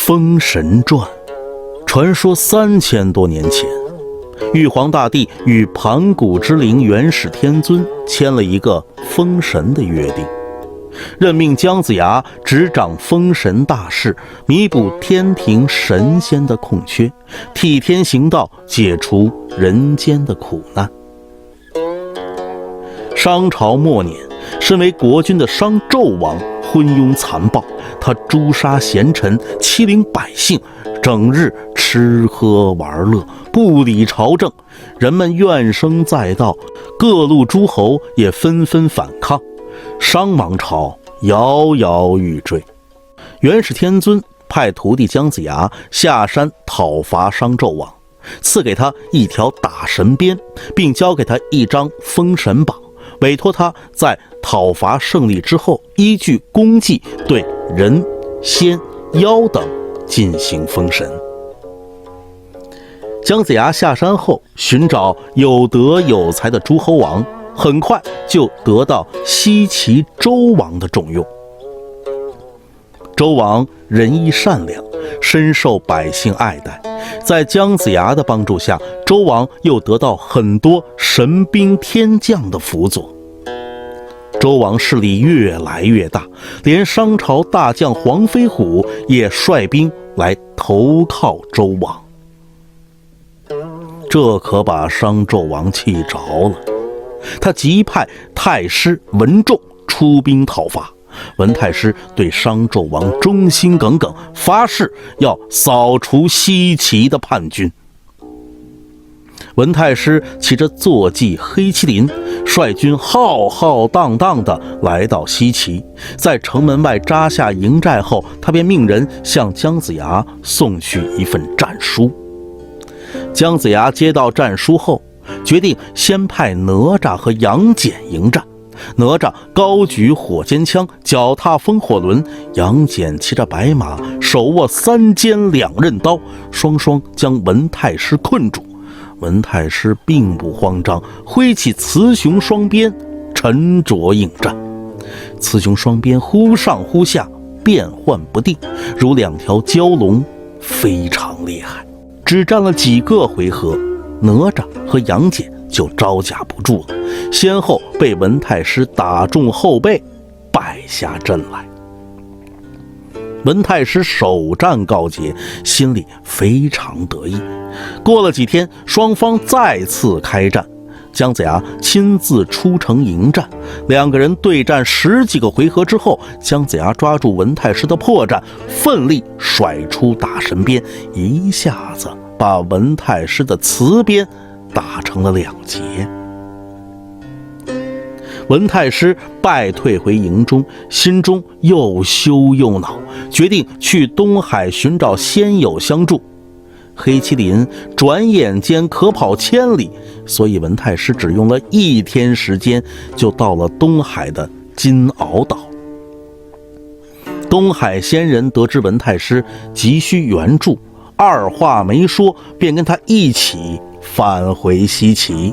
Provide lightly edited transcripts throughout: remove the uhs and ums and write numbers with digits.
封神传》传说3000多年前，玉皇大帝与盘古之灵元始天尊签了一个封神的约定，任命姜子牙执掌封神大事，弥补天庭神仙的空缺，替天行道，解除人间的苦难。商朝末年，身为国君的商纣王昏庸残暴，他诛杀贤臣，欺凌百姓，整日吃喝玩乐，不理朝政，人们怨声载道，各路诸侯也纷纷反抗，商王朝摇摇欲坠。元始天尊派徒弟姜子牙下山讨伐商纣王，赐给他一条大神鞭，并交给他一张封神榜，委托他在讨伐胜利之后，依据功绩对人、仙、妖等进行封神。姜子牙下山后，寻找有德有才的诸侯王，很快就得到西岐周王的重用。周王仁义善良，深受百姓爱戴，在姜子牙的帮助下，周王又得到很多神兵天将的辅佐。周王势力越来越大，连商朝大将黄飞虎也率兵来投靠周王。这可把商纣王气着了，他急派太师文仲出兵讨伐。文太师对商纣王忠心耿耿，发誓要扫除西岐的叛军。文太师骑着坐骑黑麒麟，率军浩浩荡荡地来到西岐，在城门外扎下营寨后，他便命人向姜子牙送去一份战书。姜子牙接到战书后，决定先派哪吒和杨戬迎战。哪吒高举火尖枪，脚踏风火轮，杨戬骑着白马，手握3尖2刃刀，双双将文太师困住。文太师并不慌张，挥起雌雄双鞭，沉着应战。雌雄双鞭忽上忽下，变幻不定，如2条蛟龙，非常厉害。只战了几个回合，哪吒和杨戬就招架不住了，先后被文太师打中后背，败下阵来。文太师首战告捷，心里非常得意。过了几天，双方再次开战，姜子牙亲自出城迎战，两个人对战10几个回合之后，姜子牙抓住文太师的破绽，奋力甩出大神鞭，一下子把文太师的雌鞭打成了2截。文太师败退回营中，心中又羞又恼，决定去东海寻找仙友相助。黑麒麟转眼间可跑1000里，所以文太师只用了1天时间就到了东海的金鳌岛。东海仙人得知文太师急需援助，二话没说，便跟他一起返回西岐。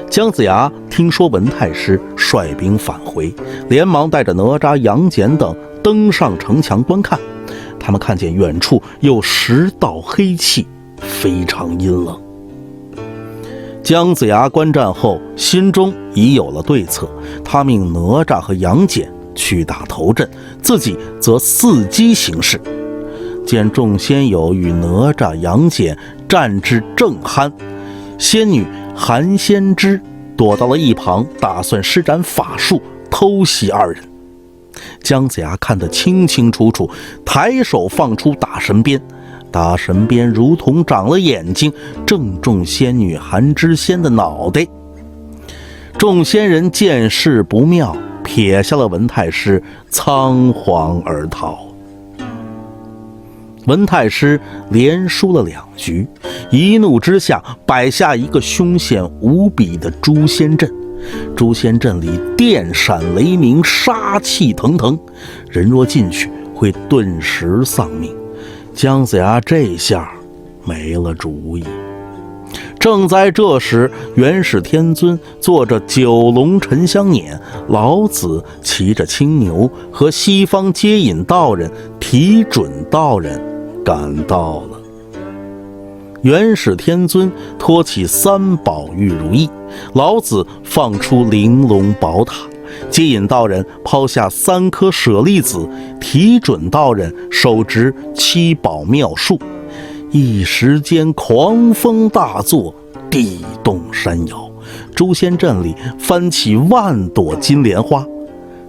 姜子牙听说文太师率兵返回，连忙带着哪吒、杨戬等登上城墙观看。他们看见远处有10道黑气，非常阴冷。姜子牙观战后，心中已有了对策，他命哪吒和杨戬去打头阵，自己则伺机行事。见众仙友与哪吒、杨戬战至正酣，仙女韩先知躲到了一旁，打算施展法术偷袭二人。姜子牙看得清清楚楚，抬手放出大神鞭，大神鞭如同长了眼睛，正中仙女韩知仙的脑袋。众仙人见势不妙，撇下了文太师，仓皇而逃。文太师连输了2局，一怒之下摆下一个凶险无比的诛仙阵。诛仙阵里电闪雷鸣，杀气腾腾，人若进去会顿时丧命。姜子牙这下没了主意。正在这时，元始天尊坐着9龙沉香辇，老子骑着青牛，和西方接引道人提准道人赶到了。元始天尊托起三宝玉如意，老子放出玲珑宝塔，接引道人抛下3颗舍利子，提准道人手执7宝妙术，一时间狂风大作，地动山摇，诛仙阵里翻起万朵金莲花。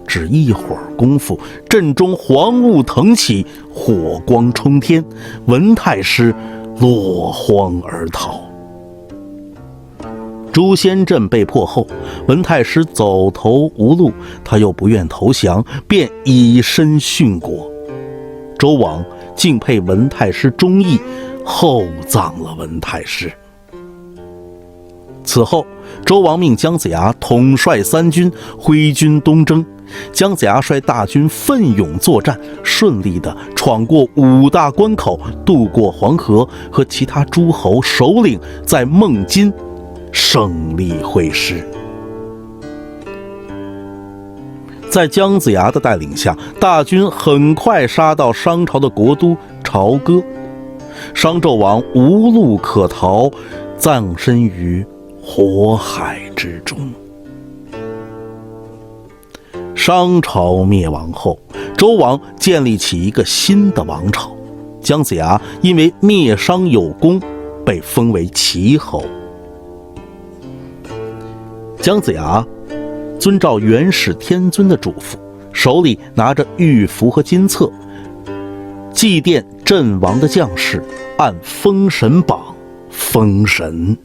只一会儿功夫，阵中黄雾腾起，火光冲天，文太师落荒而逃。诛仙阵被破后，文太师走投无路，他又不愿投降，便以身殉国。周王敬佩文太师忠义，厚葬了文太师。此后，周王命姜子牙统帅3军，挥军东征。姜子牙率大军奋勇作战，顺利地闯过5大关口，渡过黄河，和其他诸侯首领在孟津胜利会师。在姜子牙的带领下，大军很快杀到商朝的国都朝歌。商纣王无路可逃，葬身于火海之中。商朝灭亡后，周王建立起一个新的王朝。姜子牙因为灭商有功，被封为齐侯。姜子牙遵照元始天尊的嘱咐，手里拿着玉符和金册，祭奠阵亡的将士，按封神榜封神。